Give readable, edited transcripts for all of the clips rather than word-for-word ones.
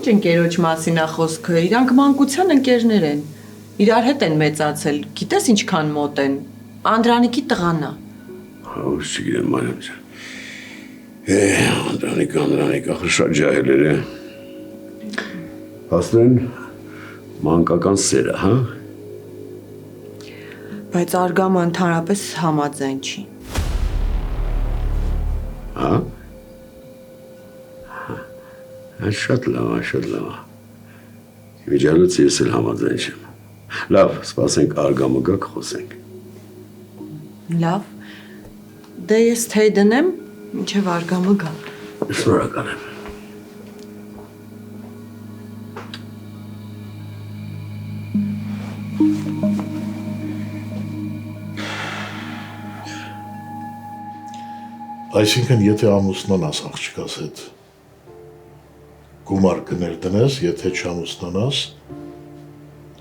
Ինչ ընկերոջ մասին է խոսքը, իրանք մանկության ընկերներ են, իրար հետ են մեծացել, գիտես ինչքան մոտ են, Անդրանիկի տղան է։ Հաուս չգիտեմ Մարիամ ջան։ Անդրանիկը շատ ջահելեր է։ Հասնեն մանկական սերը, հա։ Բայց Արգամը ընդհանրապես համաձայն չի։ Հա։ Շատ լավ, շատ լավ։ Միջալուց ես էլ համաձայն չեմ։ Լավ, սպասենք Արգամը գա կխոսենք։ Լավ, դե ես թեյ դնեմ, մինչև Արգամը գա։ Շնորհակալ եմ։ Այսինքն, եթե ամուսնանաս աղջկաս հետ, գումար կներդնես, եթե չամուսնանաս,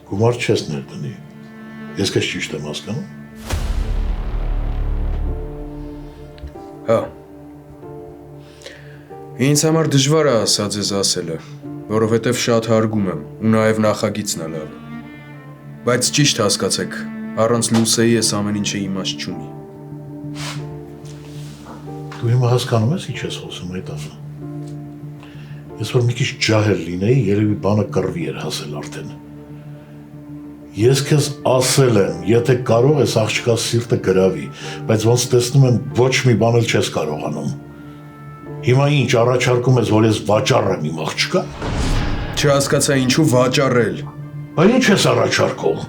գումար չես ներդնի։ Ես քեզ ճիշտ եմ հասկանում։ Հա։ Ինձ համար դժվար է ասա ձեզ ասելը, որովհետև շատ հարգում եմ ու նաև նախագիծն է լավ։ Բայց ճիշտ հասկացեք, առանց Լուսեի ես ամեն ինչը իմաստ չունի։ Դու հիմա հասկանում ես ինչ ես խոսում այդ ասա։ Ես որ մի քիչ ջահել լինեի, երևի բանը կռվի էր հասել արդեն։ Ես քեզ ասել եմ, եթե կարող ես աղջկա սիրտը գրավի, բայց ոնց տեսնում եմ ոչ մի բան էլ չես կարողանում։ Հիմա ինչ առաջարկում ես, որ ես վաճառեմ իմ աղջկա։ Չհասկացա ինչու վաճառել։ Բայց ինչ ես առաջարկում։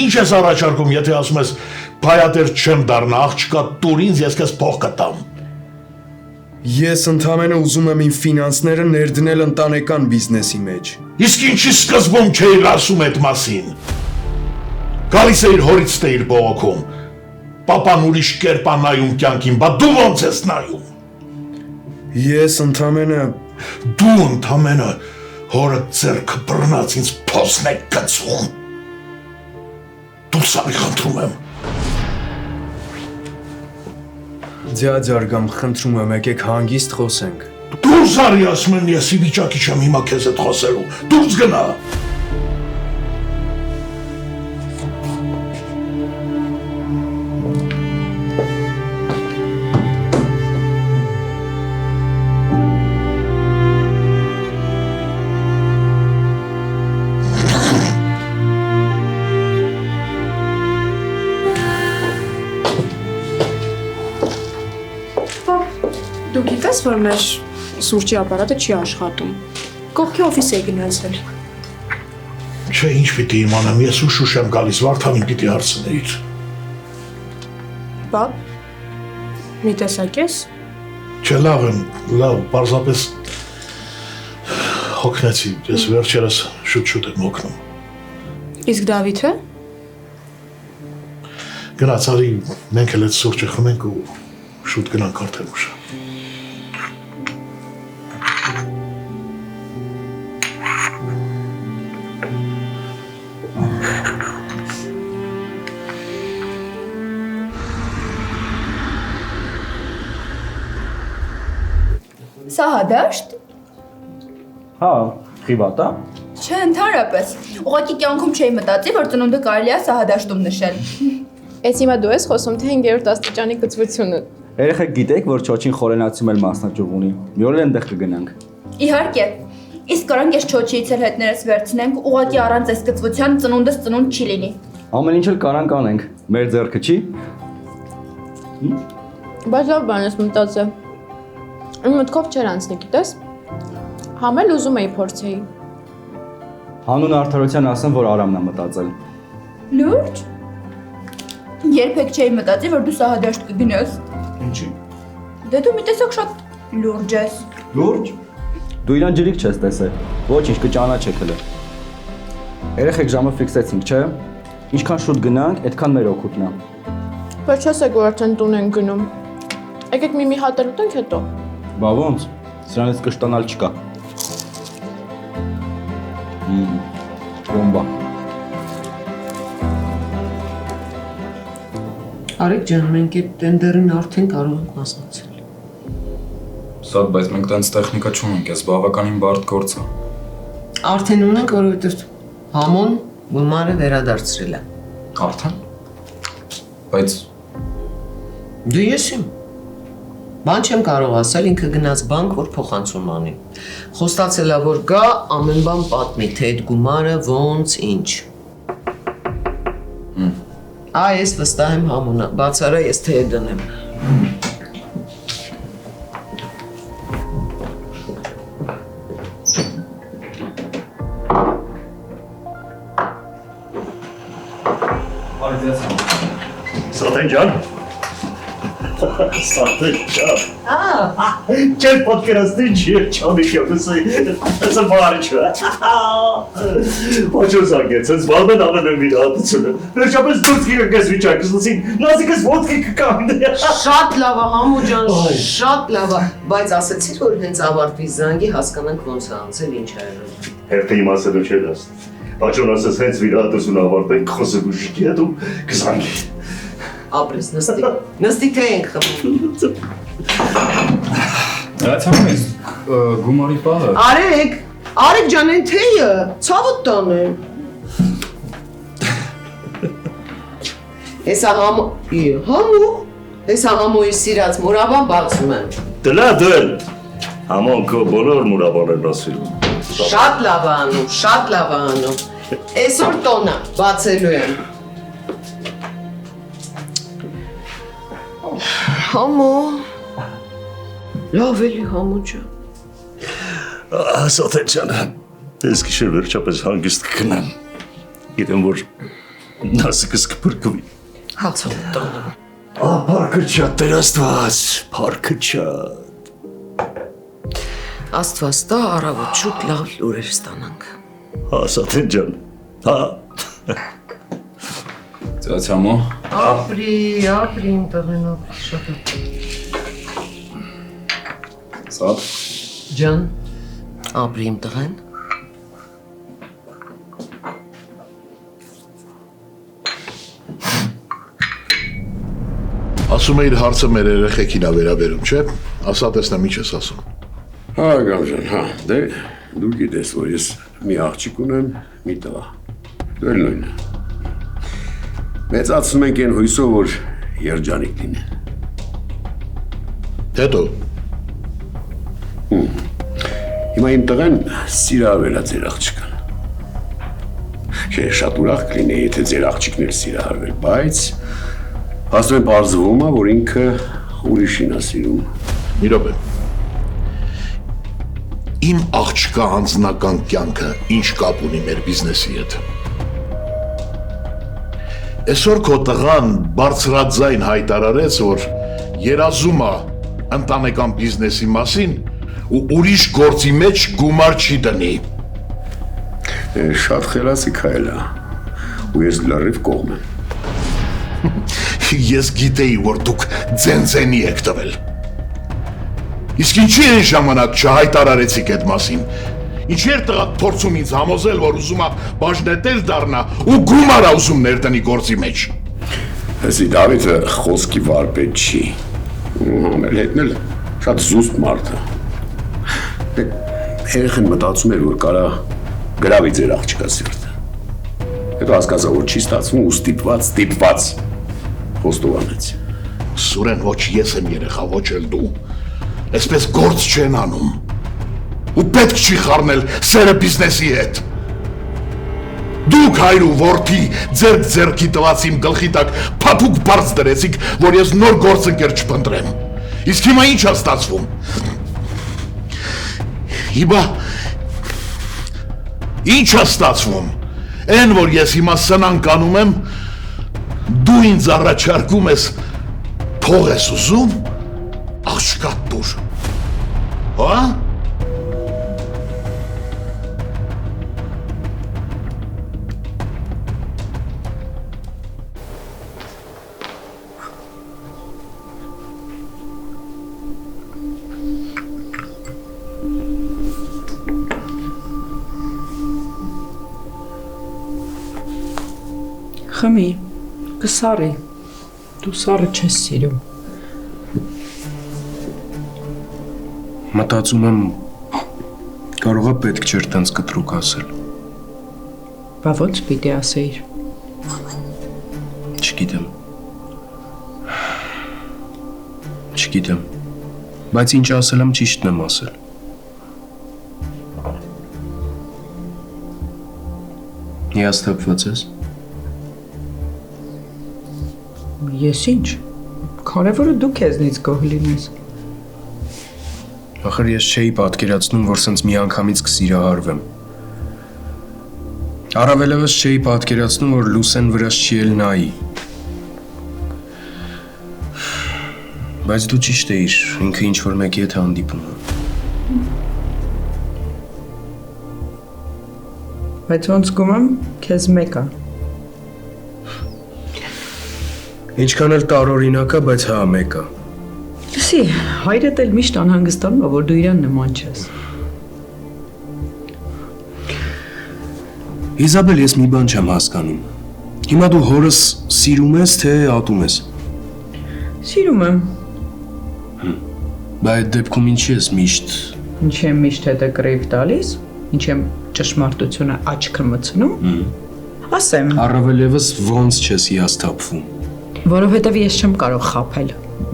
Ինչ ես առաջարկում, եթե ասում ես բայատեր չեմ դառնա, աղջկա տուր ինձ, ես քեզ փող կտամ։ Ես ընդհանրապես ուզում եմ իմ ֆինանսները ներդնել ընտանեկան բիզնեսի մեջ։ Իսկ ինչի սկզբում չէիր ասում այդ մասին։ Գալիս էիր հորից տեիր բողոքում։ Պապան ուրիշ կերպ է նայում կյանքին, բա դու ոնց ես նայում։ Ես ընդհանրապես դու ընդհանրապես հորը ձեռքը բռնած ինձ փոսն եք գցում։ Դուրս արի խնդրում եմ։ Ձյաձ Արգամ, խնդրում եմ, եկեք հանգիստ խոսենք։ Դուրս արի ասում եմ, ես ի վիճակի չեմ հիմա քեզ հետ խոսելու։ Դուրս գնա։ Դու գիտես, որ մեր սուրճի ապարատը չի աշխատում։ Կողքի օֆիս է գնացել։ Չէ, ինչ պիտի իմանամ, ես ուշ եմ գալիս, Վարդանին պիտի հարցնեիր։ Բաբ, մի տեսակ ես։ Չէ, լավ եմ, լավ, պարզապես հոգնեցի, ես վերջերս շուտ եմ հոգնում։ Իսկ Դավիթը։ Գնաց արի, մենք էլ այդ սուրճը խմենք ու շուտ գնանք արդեն ուշ։ Սահադաշտ։ Հա, խիվատա։ Չէ, ընդհանրապես։ Ուղղակի կյանքում չէի մտածի, որ ծնունդը կարելի է Սահադաշտում նշել։ Էս հիմա դու ես խոսում, թե 5-րդ աստիճանի կծվությունը։ Երեխեք գիտեք, որ Չոչին խորենացում էլ մասնաճյուղ ունի։ Մի օր էլ այնտեղ կգնանք։ Իհարկե։ Իսկ կարանք ես Չոչիից էլ հետներս վերցնենք, ուղղակի առանց այս կծվության ծնունդս ծնունդ չի լինի։ Ամեն ինչ էլ կարանք անենք։ Մեր ձեռքը չի։ Բայց լավ բան ես մտածել։ Իմ մտքով չեր անցնի, գիտես։ Համ էլ ուզում էի փորձեի։ Հանուն արդարության ասեմ, որ Արամն է մտածել։ Լուրջ։ Երբեք չէի մտածի, որ դու Սահադաշտ կգնաս։ Ինչի։ Դե դու մի տեսակ շատ լուրջ ես։ Լուրջ։ Դու իրան ջրիկ չես տեսել։ Ոչինչ կճանաչեք հələ։ Երեխեք ժամը ֆիքսեցինք, չէ՞։ Ինչքան շուտ գնանք, այդքան մեր օգուտն է։ Բայց չասեք, որ արդեն տուն են գնում։ Եկեք մի հատ էլ ուտենք հետո։ Բա ոնց։ Սրանից կշտանալ չկա։ Բոմբա։ Արեգ ջան, մենք այդ տենդերին արդեն կարող ենք մասնակցել։ Սա բայց մենք տենց տեխնիկա չունենք, էս բավականին բարդ գործ է։ Արդեն ունենք, որովհետև համոն գումարը վերադարձրել է։ Արդեն։ Բայց Դու ես իմ։ Բան չեմ կարող ասել, ինքը գնաց բանկ, որ փոխանցում անի։ Խոստացել է, որ գա, ամեն բան պատմի, թե այդ գումարը ոնց, ինչ։ Այս վստահ եմ համոնա, բացարա ես թե դնեմ։ Սատեն ջան։ Սատեն ջան։ Չեմ պատկերացնի չանիշյանը սա բարի չէ։ Ոչ զարգեց, ես բալմեն ամեն մի հատությունը։ Վերջապես դուրս գես վիճակս լսին, նազիկս ոտքի կկանգնի։ Շատ լավ է, համու ջան, շատ լավ է, բայց ասեցիր, որ հենց ավարտվի զանգի հասկանանք ոնց է անցել, ինչ է եղել։ Հերթը իմացելու չէ դաս։ Բաճոն ասես հենց վիրահատություն ավարտենք, խոսելու շիկի հետ ու կզանգի։ Ապրես, նստի թե ենք խմում։ Այցանում ես գումարի պահը։ Արեք ջան, են թեյը, ցավոտ տանեմ։ Հեսա համոյի սիրած մուրաբան բացում եմ։ Դլա դել, համոն քո բոլոր մուրաբաներն ասվիլում։ Շատ լավ է անում, Այսօր տոնա, բացելու եմ։ Համո, լավ էլի համո ջան։ Սատեն ջան, ես գիշեր վերջապես հանգիստ կգնամ։ Գիտեմ, որ նասիկս կփրկվի։ Հացով տոնը։ Փառքը չա, Տեր Աստված, փառքը չա։ Աստված տա, առավոտ շուտ լավ լուրեր ստանանք։ Սատեն ջան, հա։ Ծած համո։ Ապրի իմ տղենով շատ է։ Սատ։ Ջան, ապրի իմ տղեն։ Ասում էիր հարցը մեր երեխեքին ա վերաբերում, չէ՞։ Ասա տեսնեմ ինչ ես ասում։ Հա, Գամժան, հա, դե դու գիտես, որ ես մի աղջիկ ունեմ, մի տղա։ Դու էլ նույնը։ Մեծացնում ենք այն հույսով, որ երջանիկ լինեն։ Հետո։ Հիմա իմ տղեն սիրահարվել է ձեր աղջկան։ Չէ, շատ ուրախ կլինեի, եթե ձեր աղջիկն էլ սիրահարվել, բայց ասում եմ պարզվում է, որ ինքը ուրիշին է սիրում։ Մի րոպե։ Իմ աղջկա անձնական կյանքը ինչ կապ ունի մեր բիզնեսի հետ։ Այսօր քո տղան բարձրաձայն հայտարարեց, որ երազում է ընտանեկան բիզնեսի մասին ու ուրիշ գործի մեջ գումար չի դնի։ Շատ խելացի քայլ է, ու ես լրիվ կողմ եմ։ Ես գիտեի, որ դուք ձենձենի եք տվել։ Իսկ ինչի այն ժամանակ չհայտարարեցիք այդ մասին։ Ինչի էր տղադ փորձում ինձ համոզել, որ ուզում է բաժնետել դառնա ու գումար է ուզում ներդնի գործի մեջ։ Հեսի Դավիթը խոսքի վարպետ չի։ Մեր հետն էլ շատ զուսպ մարդ է։ Երեխան մտածում էր, որ կարա գրավի ձեր աղջկա սիրտը։ Հետո հասկացա, որ չի ստացվում ու ստիպված խոստովանեց։ Սուրեն, ոչ ես եմ երեխա, ոչ էլ դու։ Այսպես գործ չեն անում։ Ու պետք չի խառնել սերը բիզնեսի հետ։ Դուք հայր ու որդի ձերքի տված իմ գլխի տակ փափուկ բարձ դրեցիք, որ ես նոր գործընկեր չփնտրեմ։ Իսկ հիմա ինչ է ստացվում։ Հիմա ինչ է ստացվում։ Այն, որ ես հիմա սնանկ անում եմ, դու ինձ առաջարկում ես փող ես ուզում, աղջկա տուր։ Հա? Խմի, կսարի, դու սարը չես սիրում։ Մտածում եմ կարողա պետք չէր տենց կտրուկ ասել։ Բա ոնց պիտի ասեիր։ Չգիտեմ։ Բայց ինչ ասել եմ ճիշտն եմ ասել։ Հիասթափված ես։ Ես ինչ։ Կարևորը դու քեզնից գոհ լինես։ Ախր ես չէի պատկերացնում, որ սենց մի անգամից կսիրահարվեմ։ Առավելևս չէի պատկերացնում, որ Լուսեն վրաս չի էլ նայի։ Բայց դու ճիշտ էիր, ինքը ինչ-որ մեկի հետ հանդիպում է։ Բայց ոնց գումեմ, քեզ մեկ է։ Ինչքան էլ տարօրինակ է, բայց հա մեկ է։ Լսի, հայրդ էլ միշտ անհանգստանում է, որ դու իրան նման չես։ Իզաբել, ես մի բան չեմ հասկանում։ Հիմա դու հորս սիրում ես, թե ատում ես։ Սիրում եմ։ Բա այդ դեպքում ինչի ես միշտ։ Ինչ եմ միշտ հետը կռիվ տալիս, ինչ եմ ճշմարտությունը աչքը մտցնում։ Ասեմ, Առավելևս ոնց չես հիասթափվում։ որովհետև ես չեմ կարող խաբել։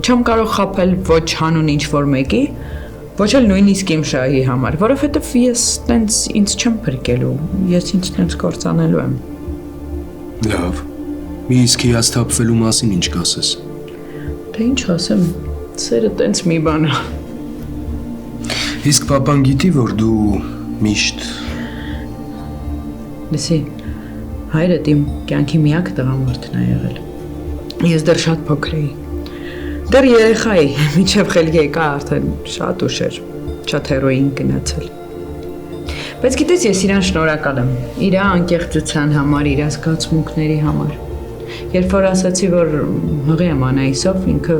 Չեմ կարող խաբել ոչ հանուն ինչ-որ մեկի, ոչ էլ նույնիսկ իմ շահի համար, որովհետև ես տենց ինձ չեմ փրկելու, ես ինձ տենց կործանելու եմ։ Լավ։ Իսկ հիասթափվելու մասին ինչ կասես։ Դե ինչ ասեմ, սերը տենց մի բան է։ Իսկ պապան գիտի, որ դու միշտ Լսի, հայրդ իմ կյանքի միակ տղամարդն է եղել։ Ես դեռ շատ փոքր էի։ Դեռ երեխա էի, մինչև խելքի եկա արդեն շատ ուշ էր, շատ հերոին գնացել։ Բայց գիտես, ես իրան շնորհակալ եմ։ Իր անկեղծության համար, իր զգացմունքների համար։ Երբ որ ասացի, որ հղի եմ Անահիսով, ինքը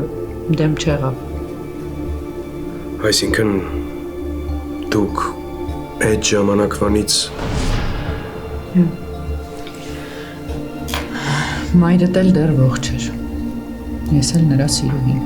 դեմ չեղավ։ Այսինքն դուք այդ ժամանակվանից Մայրդ էլ դեռ ողջ էր։ Ես էլ նրա սիրուհին։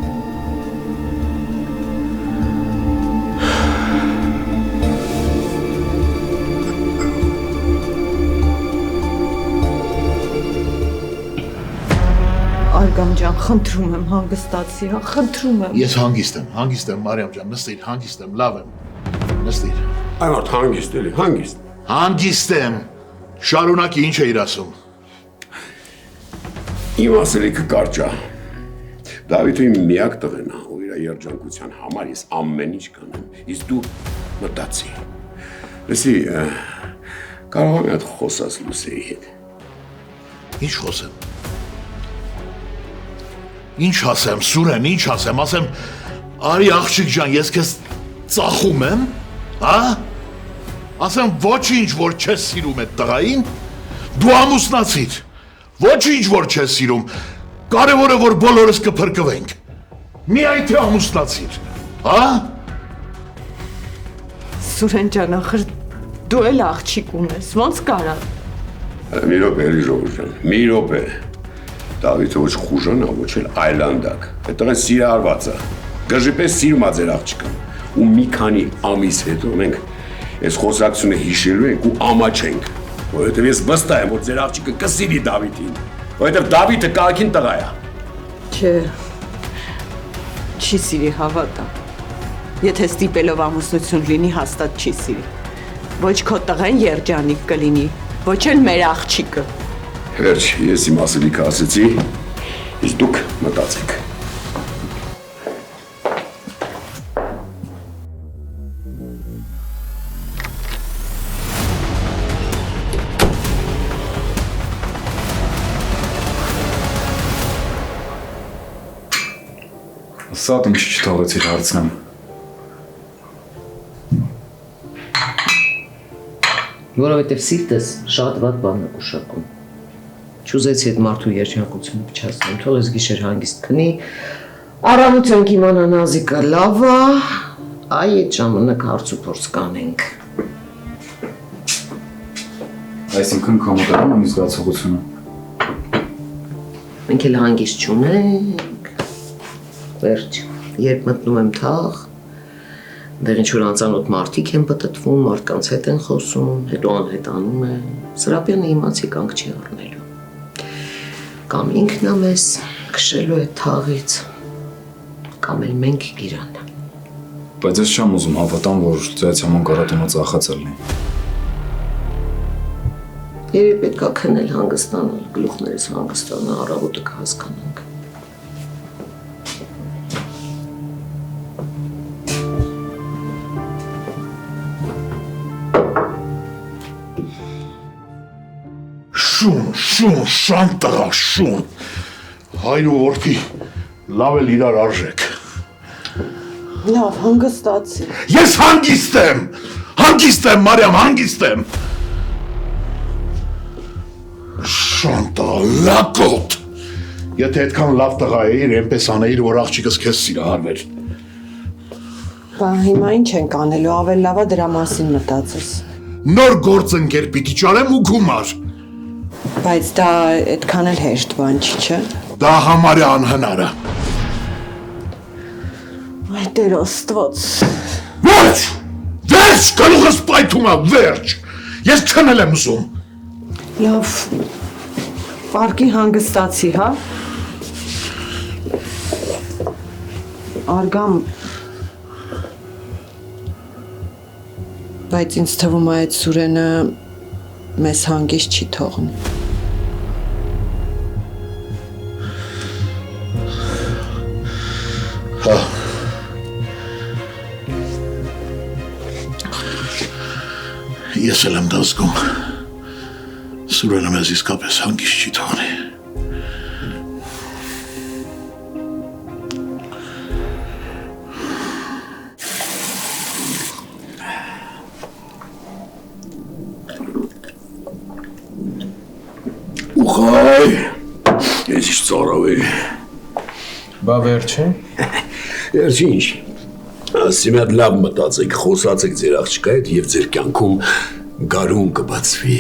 Արգամ ջան, խնդրում եմ, հանգստացի, հա, խնդրում եմ։ Ես հանգիստ եմ, Մարիամ ջան, նստիր, հանգիստ եմ, լավ եմ։ Նստիր։ Այ մարդ հանգիստ էլի, հանգիստ։ Հանգիստ եմ։ Շարունակի, ինչ էիր ասում։ Իմ ասելիքը կարճ է։ Դավիթը իմ միակ տղեն է, ու իր երջանկության համար ես ամեն ինչ կանեմ, իսկ դու մտածի։ Լսի, կարող եմ այդ խոսած Լուսեի հետ։ Ինչ խոսեմ։ Ինչ ասեմ, Սուրեն, ինչ ասեմ, ասեմ, արի աղջիկ ջան, ես քեզ ծախում եմ, հա? Ասեմ, ոչինչ, որ չես սիրում այդ տղային, դու ամուսնացիր, ոչինչ, որ չես սիրում, կարևորը, որ բոլորս կփրկվենք, միայն թե ամուսնացիր, հա? Սուրեն ջան, ախր դու էլ աղջիկ ունես, ոնց կարա։ Մի րոպե, էլի ժողովուրդ ջան, մի րոպե։ Դավիթը ոչ խուժան է, ոչ էլ այլանդակ։ Այդ տղեն սիրահարված է։ Գժի պես սիրում է ձեր աղջիկը։ Ու մի քանի ամիս հետո մենք այս խոսակցությունը հիշելու ենք ու ամաչենք։ Որովհետև ես վստահ եմ, որ ձեր աղջիկը կսիրի Դավիթին։ Որովհետև Դավիթը կարգին տղա է։ Չէ, չի սիրի, հավատա։ Եթե ստիպելով ամուսնություն լինի, հաստատ չի սիրի։ Ոչ քո տղեն երջանիկ կլինի, ոչ էլ մեր աղջիկը։ Վերջ, ես իմ ասելիքը ասեցի, իսկ դուք մտածեք։ Սա ինչ չթողեցիր հարցնեմ։ Որովհետև սիրտս շատ վատ բան է գուշակում։ Չուզեցի այդ մարդու երջանկությունը փչացնեմ, թող ես գիշեր հանգիստ քնի, առավոտյան կիմանա Նազիկը լավ է, այ այդ ժամանակ հարց ու փորձ կանենք։ Այսինքն կամոդարան ու զգացողությունը։ Մենք էլ հանգիստ չունենք, վերջ, երբ մտնում եմ թաղ, Դեռ ինչ-որ անծանոթ մարդիկ են պտտվում, մարդկանց հետ են խոսում, հետո անհետանում է։ Սրապյանը իմացի կանգ չի առնելու։ Կամ ինքն է մեզ քշելու է թաղից, կամ էլ մենք իրան։ Բայց ես չեմ ուզում հավատամ, որ ձեզ համար կարատոնը ծախացել լինի։ Երբ պետք է քնել հանգստանալ, գլուխներս հանգստանա, առավոտը կհասկանանք։ Շուն, շան տղա, շուն։ Հայր ու որդի լավ էլ իրար արժեք։ Լավ, հանգստացի։ Ես հանգիստ եմ, Մարիամ, հանգիստ եմ։ Շան տղա, լակոտ։ Եթե այդքան լավ տղա էիր, այնպես անեիր, որ աղջիկս քեզ սիրահարվեր։ Բա հիմա ինչ ենք անելու, ավել լավա դրա մասին մտածես։ Նոր գործ ընկեր պիտի ճարեմ ու գումար։ Բայց դա այդքան էլ հեշտ բան չի, չէ։ Դա համարյա անհնար է։ Այ Տեր Աստված։ Վերջ, գլուխս պայթում է, վերջ։ Ես քնել եմ ուզում։ Լավ, պարկի հանգստացի, հա։ Արգամ, բայց ինձ թվում է այդ Սուրենը մեզ հանգիստ չի թողնի։ Հա։ Ես էլ եմ դա զգում։ Սուրենը մեզ իսկապես հանգիստ չի թողնի։ Ուխայ, ես ինչ ծարավ է։ Բա վերջը։ Վերջ ինչ։ Ասի մի հատ լավ մտածեք, խոսացեք ձեր աղջկա հետ եւ ձեր կյանքում գարուն կբացվի։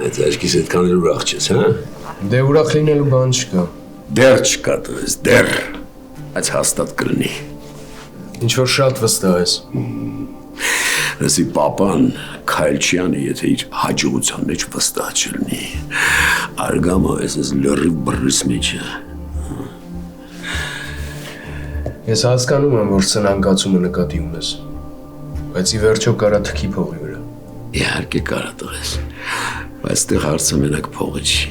Այդ աչքիս այդքան էլ ուրախ չես, հա։ Դե ուրախ լինելու բան չկա։ Դեռ չկա տվես, դեռ։ Այս հաստատ կլինի։ Ինչ որ շատ վստահ ես։ Ասի պապան Քայլչյանը, եթե իր հաջողության մեջ վստահ չլինի, արգամը ես լրիվ բռիս մեջ է։ Ես հասկանում եմ, որ սնանկացումը նկատի ունես, բայց ի վերջո կարա թքի փողի վրա։ Իհարկե կարա տղես, բայց տեղ հարցը մենակ փողը չի։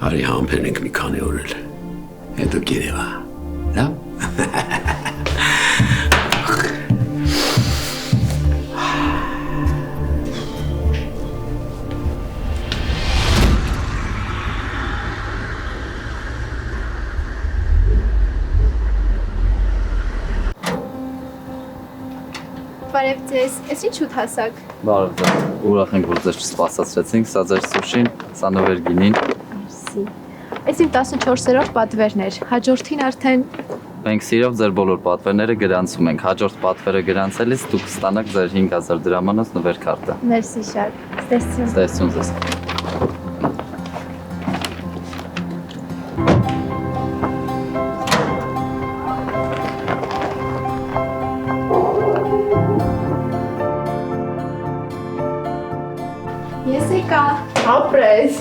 Արի համբերենք մի քանի օր էլ, հետո գերեվա, լավ։ Բարև ձեզ, ես ինչ շուտ հասակ։ Բարև ձեզ, ուրախ ենք, որ ձեզ չսպասացրեցինք, սա ձեր սուշին, սա նվեր գինին։ Մերսի։ Այս իմ 14-րդ պատվերն էր, հաջորդին արդեն… Մենք սիրով ձեր բոլոր պատվերները գրանցում ենք, հաջորդ պատվերը գրանցելիս դուք կստանաք ձեր 5000 դրամանոց նվեր քարտը։ Մերսի շատ, ստեսություն։ Ստեսություն ձեզ։ Ես եկա, ապրես։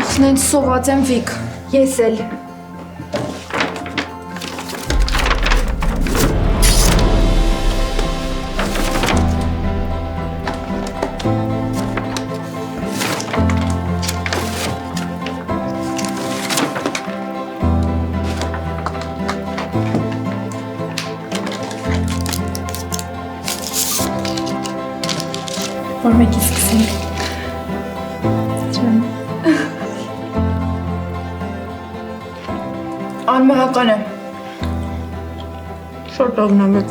Ախնեն սոված եմ Վիկ, ես էլ։ Որ մեկի սկսենք։ Անմահական է։ Շորտ օգնամետ։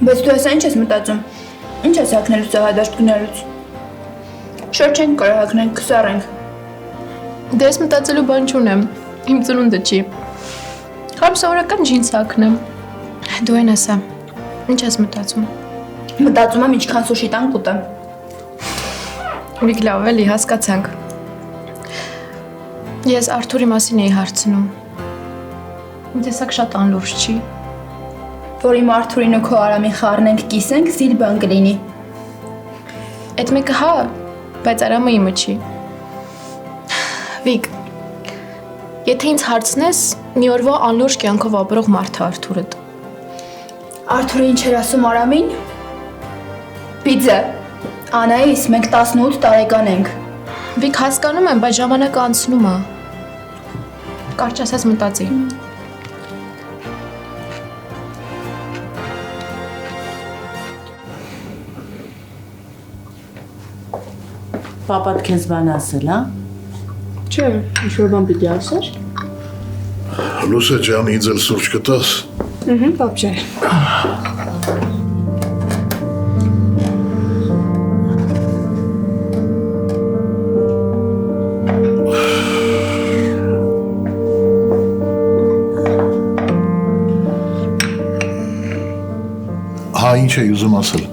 Բայց դու հեսա ինչ ես մտածում։ Ինչ ես հակնելուց ահադաշտ գնալուց։ Շոր չենք կարող հակնենք, քսառենք։ Դե ես մտածելու բան չունեմ, իմ ծնունդը չի։ Կամ սովորական ջինս հագնեմ։ Դու են ասա, ինչ ես մտածում։ Մտածում եմ ինչքան սուշի տան կուտեմ։ Ուրիկ լավ էլի, հասկացանք։ Ես Արթուրի մասին էի հարցնում։ Մի տեսակ շատ անլուրջ չի։ Որ իմ Արթուրին ու քո Արամին խառնենք, կիսենք, զիլ բան կլինի։ Այդ մեկը հա, բայց Արամը իմը չի։ Վիկ, եթե ինձ հարցնես, մի օրվա անլուրջ կյանքով ապրող մարդ է Արթուրդ։ Արթուրը ինչ էր ասում Արամին։ Պիձը, Անայիս, մենք 18 տարեկան ենք։ Վիկ, հասկանում եմ, բայց ժամանակը անցնում է։ Կարճ ասած մտածի։ Պապատ քեզ բան ասել, հա։ Չէ, ինչ-որ բան պիտի ասեր։ Լուսե ջան, ինձ էլ սուրճ կտաս։ Պապ ջան։ Հա, ինչ էի ուզում ասել։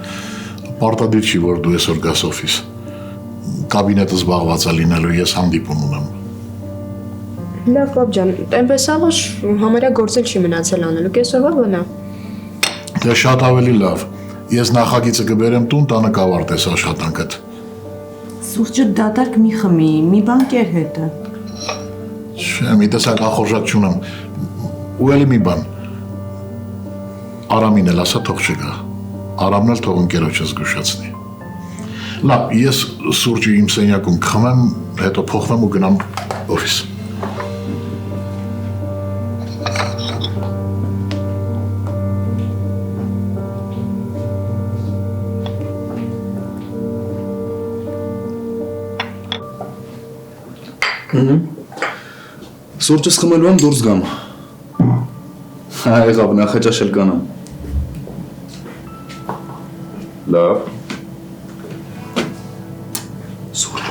Պարտադիր չի, որ դու այսօր գաս օֆիս։ Կաբինետը զբաղված է լինելու, ես հանդիպում ունեմ։ Լավ, պապ ջան, այնպես է, որ համարյա գործել չի մնացել անելու, կեսօրվա բնա։ Դե շատ ավելի լավ։ Ես նախագիծը կբերեմ տուն, տանը կավարտես աշխատանքդ։ Սուրճը դատարկ մի խմի, մի բան կեր հետը։ Չէ, մի տեսակ ախորժակ չունեմ։ Ու էլի մի բան։ Արամին էլ ասա թող չգա։ Արամն էլ թող ընկերոջը զգուշացնի։ Լավ, ես սուրճը իմ սենյակում կխմեմ, հետո փոխվեմ ու գնամ օֆիս։ Սուրճս խմելու եմ դուրս գամ։ Հա, եղավ, նախաճաշել կանամ։ Լավ։ Սուրճ։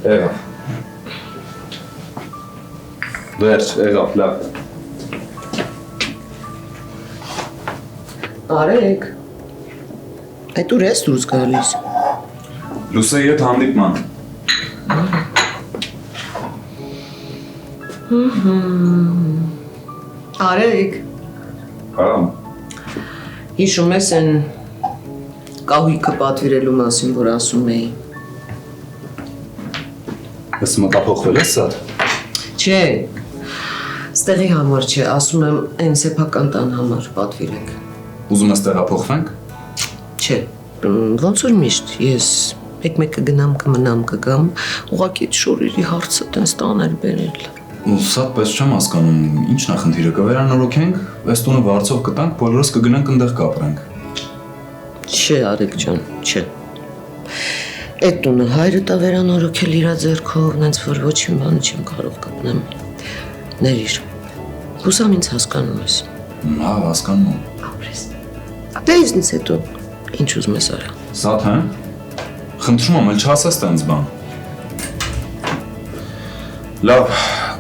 Եղավ։ Վերջ, եղավ, լավ։ Արեք։ Այդ ուր ես դուրս գալիս։ Լուսեի հետ հանդիպման։ Արեք։ Արամ։ Հիշում ես են կահույքը պատվիրելու մասին, որ ասում էի։ Ես մտափոխվել ես սա։ Չէ, ստեղի համար չէ, ասում եմ այն սեփական տան համար պատվիրենք։ Ուզում ես տեղափոխվենք։ Չէ, ոնց որ միշտ, ես մեկ-մեկը գնամ կմնամ կգամ, ուղղակի այդ շորերի հարցը տենց տանել բերել։ Ու սա պես չեմ հասկանում, ինչն է խնդիրը, կվերանորոգենք, այս տունը վարձով կտանք, բոլորս կգնանք ընդեղ կապրենք։ Չէ, Արեկ ջան, չէ։ Այդ տունը հայրը տա վերանորոգել իր ձեռքով, նենց որ ոչինչ բան չեմ կարող կապնեմ։ Ներիր։ Հուսամ ինձ հասկանում ես։ Հա, հասկանում եմ։ Ապրես։ Դե ինձնից հետո ինչ ուզում ես արա։ Սաթ, հա։ Խնդրում եմ, էլ չասես տենց բան։ Լավ,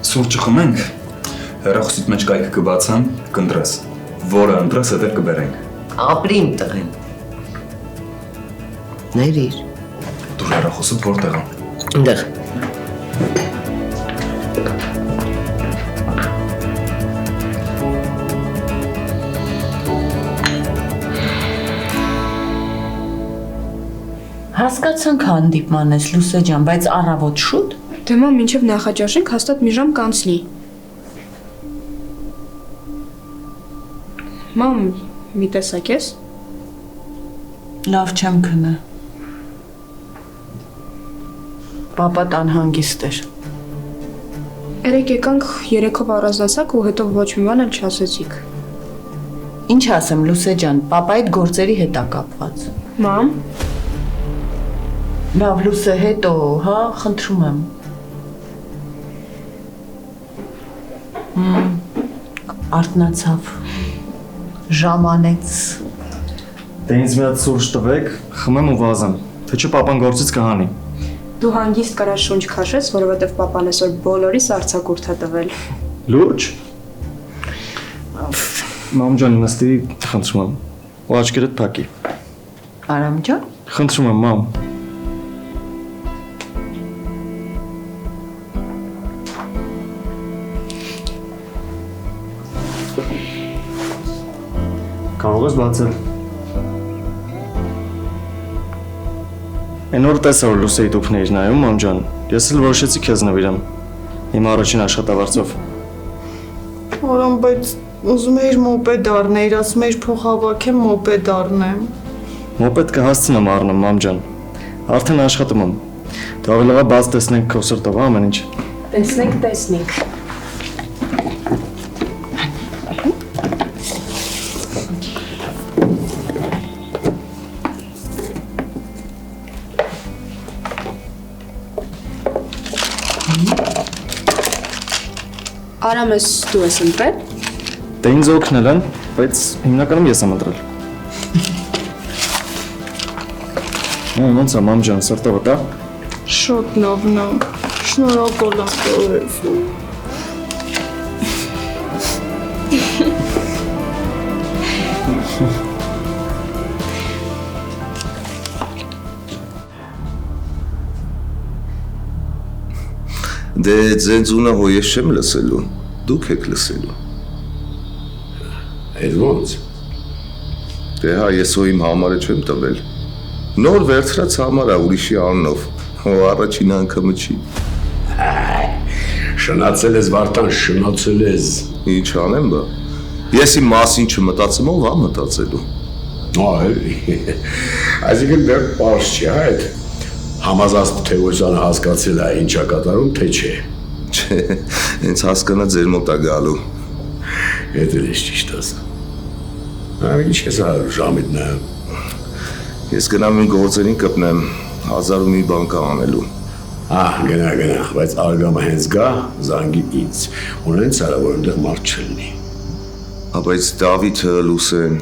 սուրճը խմենք, հեռախոսիդ մեջ կայքը կբացեմ, կընտրես, որը ընտրես հետև կբերենք։ Ապրիմ տղեն։ Ներիր։ Դու հեռախոսդ որտեղ է։ Ընդեղ։ Հասկացանք հանդիպման ես, Լուսե ջան, բայց առավոտ շուտ։ Դե մամ, մինչև նախաճաշենք հաստատ մի ժամ կանցնի։ Մամ, մի տեսակ ես։ Լավ չեմ քնը։ Պապատ անհանգիստ էր։ Երեք եկանք երեքով առանձնացանք ու հետո ոչ մի բան էլ չասեցիք։ Ինչ ասեմ, Լուսե ջան, պապա այդ գործերի հետ է կապված։ Մամ։ Լավ, Լուսե, հետո, հա, խնդրում եմ։ Արթնացավ, ժամանեց։ Դե ինձ մի հատ սուրճ տվեք, խմեմ ու վազեմ, թե չէ պապան գործից կհանի։ Դու հանգիստ կարա շունչ քաշես, որովհետև պապան այսօր բոլորիս արձակուրդ է տվել։ Լուրջ։ Մամ ջան, նստի, խնդրում եմ, ու աչքերդ փակի։ Արամ ջան։ Խնդրում եմ, մամ։ կարող ես բացել։ Այն օր տեսա որ Լուսեի դուքն էիր նայում, մամ ջան։ Ես էլ որոշեցի քեզ նվիրեմ։ Իմ առաջին աշխատավարձով։ Որոն, բայց ուզում էիր մոպեդ առնել, ասում էիր փող հավաքեմ, մոպեդ առնեմ։ Մոպեդ կհասցնեմ առնեմ, մամ ջան։ Արդեն աշխատում եմ։ Դու ավելի լավ բաց տեսնենք քո սրտով ամեն ինչ։ Տեսնենք։ Արամես դու ես ընտրել։ Դե ինձ օգնել են, բայց հիմնականում ես եմ ընտրել։ Ոնց է մամ ջան, սրտը վտա։ Շատ լավն է։ Շնորհակալ եմ։ Դե ձենձունը հո ես չեմ լսելու, դուք եք լսելու։ Այդ ոնց։ Դե հա ես հո իմ համարը չեմ տվել։ Նոր վերցրած համարա ուրիշի անունով, հո առաջին անգամը չի։ Շնացել ես Վարդան, շնացել ես։ Ինչ անեմ բա։ Ես իմ մասին չմտածեմ, ով ա մտածելու։ Այսինքն դեռ պարզ չի, հա այդ Համազաստ Թևոսյանը հասկացել է ինչա կատարում, թե չէ։ Չէ, հենց հասկանա ձեր մոտ է գալու։ Էդ էլ ես ճիշտ ասա։ Ինչ ես ժամիտ նայում։ Ես գնամ իմ գործերին կպնեմ, 1000 ու մի բան կա անելու։ Գնա, բայց արգամը հենց գա, զանգի ինձ։ Ունեն ցարա, որ այնտեղ մարդ չլինի։ Բայց Դավիթը, Լուսեն։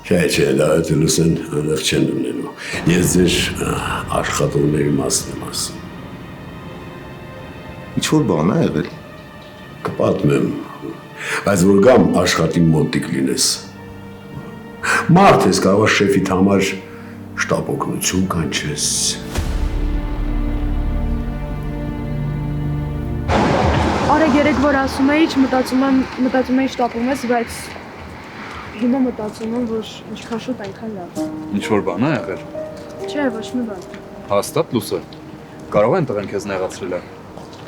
Չէ, Դավիթը, Լուսեն այնտեղ չեն լինելու։ Ես ձեր աշխատողների մասն եմ ասում։ Ինչ-որ բան է եղել։ Կպատմեմ, բայց որ գամ աշխատի մոտիկ լինես։ Մարդ ես կարող է շեֆիդ համար շտապ օգնություն կանչես։ Արեգ երեք որ ասում էի, մտածում էի շտապում ես, բայց հիմա մտածում եմ, որ ինչքան շուտ այնքան լավ։ Ինչ-որ բան է եղել։ Չէ, ոչ մի բան։ Հաստատ Լուսը։ Կարող են տղեն քեզ նեղացրել է։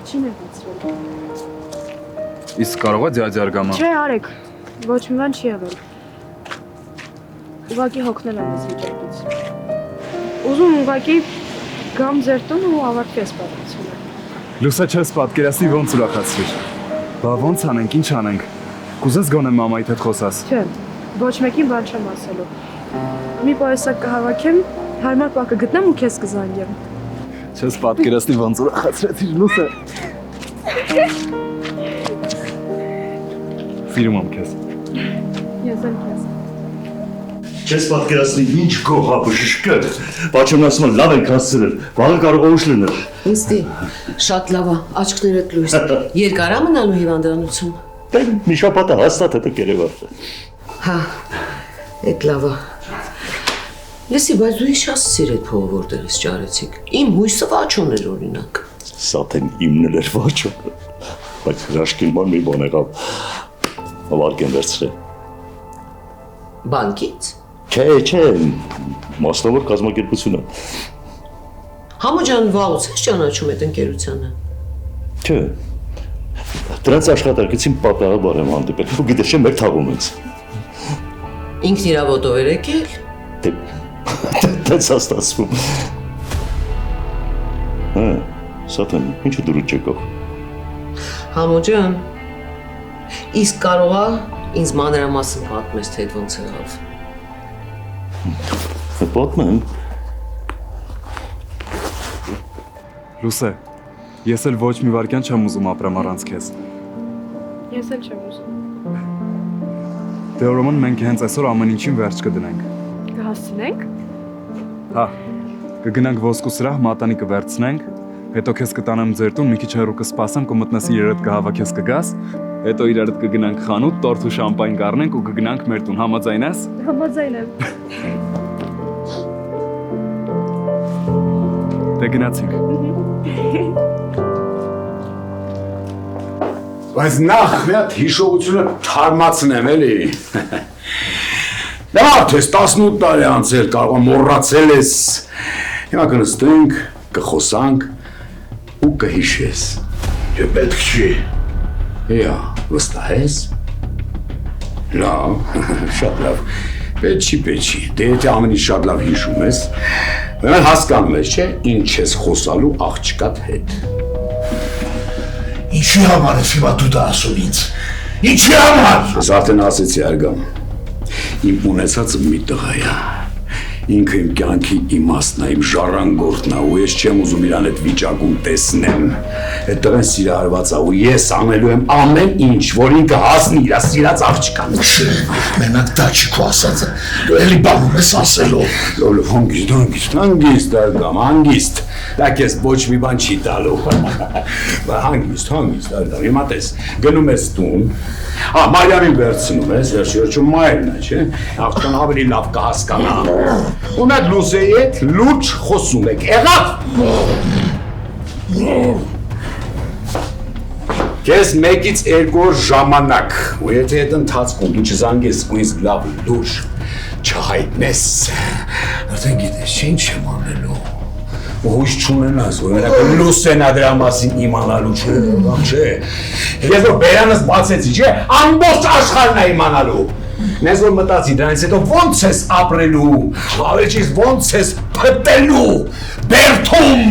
Չի նեղացրել։ Իսկ կարող է ձյաձ արգամը։ Չէ, Արեգ, ոչ մի բան չի եղել։ Ուղղակի հոգնել եմ այս վիճակից։ Ուզում ուղղակի գամ ձեր տուն ու ավարտի այս պատմությունը։ Լուսը չես պատկերացնի ոնց ուրախացրիր։ Բա ոնց անենք, ինչ անենք։ Կուզես գոնե մամայիդ հետ խոսաս։ Չէ, ոչ մեկին բան չեմ ասելու։ Մի պայուսակ կհավաքեմ, հարմար պահ կգտնեմ ու քեզ կզանգեմ։ Չես պատկերացնի ոնց ուրախացրեցիր Լուսը։ Սիրում եմ քեզ։ Ես էլ քեզ։ Չես պատկերացնի ինչ գոհ բժիշկը։ Բաչումն ասում է լավ եք հասցրել, վաղը կարող է ուշ լինել։ Ինստի, շատ լավ է, աչքներդ լույս։ Երկար է մնալու հիվանդանոցում։ Դե մի շաբաթ հաստատ հետո կերևա։ Հա, էդ լավ է։ Լսի, բայց դու ինչ ասացիր այդ փողը որտեղից ճարեցիք։ Իմ հույսը վաճ ուներ օրինակ։ Սաթեն իմն էր վաճը։ Բայց հրաշքին բան մի բան եղավ։ Վարկեն վերցրել։ Բանկից։ Չէ, մասնավոր կազմակերպությունը։ Համո ջան, վաղուց ես ճանաչում այդ ընկերությանը։ Չէ։ Դրանց աշխատարկեցին պատահաբար եմ հանդիպել։ Ու գիտես չէ, մեր թաղում ինձ։ Ինքն իրա ոտով էր եկել։ Դե ստացվում։ Հա, Սաթեն, ինչու դուրս չեկավ։ Համո ջան, իսկ կարող է ինձ մանրամասն պատմես, թե ոնց եղավ։ Պատմեմ։ Լուսե, ես էլ ոչ մի վարքյան չեմ ուզում ապրեմ առանց քեզ։ Ես էլ չեմ ուզում։ Դե ուրեմն մենք հենց այսօր ամեն ինչին վերջ կդնենք։ Կհասցնենք։ Հա, կգնանք ոսկու սրահ, մատանի կվերցնենք, հետո քեզ կտանեմ ձեր տուն, մի քիչ հեռու կսպասեմ, կմտնես իրարդ կհավաքես կգաս, հետո իրարդ կգնանք խանութ, տորթ ու շամպայն կառնենք ու կգնանք մեր տուն, համաձայն ես։ Համաձայն եմ։ Դե գնացինք։ Բայց նախ մի հատ հիշողությունը թարմացնեմ էլի։ Լավ, ես 18 տարի անցել, կարող եմ մոռացել ես։ Հիմա կնստենք, կխոսանք ու կհիշես։ Չէ, պետք չի։ Հա, վստահես։ Լավ, շատ լավ։ Պետք չի։ Դե եթե ամեն ինչ շատ լավ հիշում ես, ուրեմն հասկանում ես, չէ՞, ինչ ես խոսալու աղջկատ հետ։ Ինչի համար ես հիմա դու դա ասում ինձ։ Ինչի համար։ Ես արդեն ասեցի արգամ։ Իմ ունեցածը մի տղա է։ Ինքը իմ կյանքի իմաստն է, իմ ժառանգորդն է, ու ես չեմ ուզում իրան այդ վիճակում տեսնեմ։ Այդ տղեն սիրահարված է, ու ես անելու եմ ամեն ինչ, որ ինքը հասնի իր սիրած աղջկան։ Մենակ դա չի քո ասածը։ Դու էլի բանում ես ասելու։ Լավ, հանգիստ, արգամ, հանգիստ։ Դա քեզ ոչ մի բան չի տալու։ Հանգիստ, արգամ, հիմա տես, գնում ես տուն, Մարիամին վերցնում ես, վերջում մայրն է, չէ՞, աղջկան ավելի լավ կհասկանա։ Ու նա Լուսեի հետ լուրջ խոսում եք, եղավ։ Քեզ 1-ից 2 օր ժամանակ, ու եթե այդ ընթացքում դու չզանգես ու ինձ լավ լուրջ չհայտնես, արդեն գիտես, ինչ եմ անելու։ Ու հույս չունենաս, որ մենակ Լուսենա դրա մասին իմանալու չէ։ Ես որ բերանս բացեցի, չէ, ամբողջ աշխարհն է իմանալու։ Ես որ մտածի դրանից հետո ո՞նց ես ապրելու, ավելի ո՞նց ես փտելու, բերդում։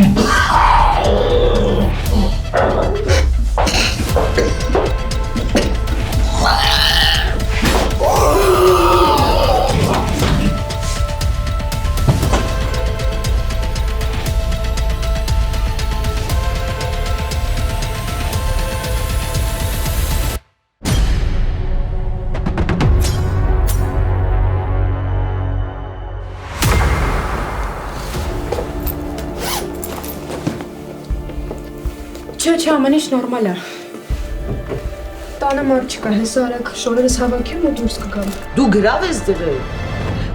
Չէ, ամեն ինչ նորմալ է։ Տանը մարդ չկա, հեսա արագ շորերս հավաքեմ ու դուրս կգամ։ Դու գրավ ես դրել,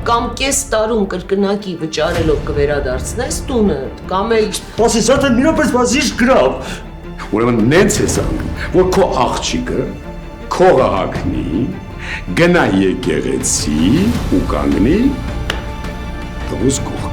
կամ կես տարում կրկնակի վճարելով կվերադարձնես տունդ, կամ էլ… Ասես արդեն նույնպես բազիշ գրավ։ Ուրեմն նենց ես անգում, որ քո աղջիկը քողը հագնի, գնա եկեղեցի ու կանգնի տղուս կողը։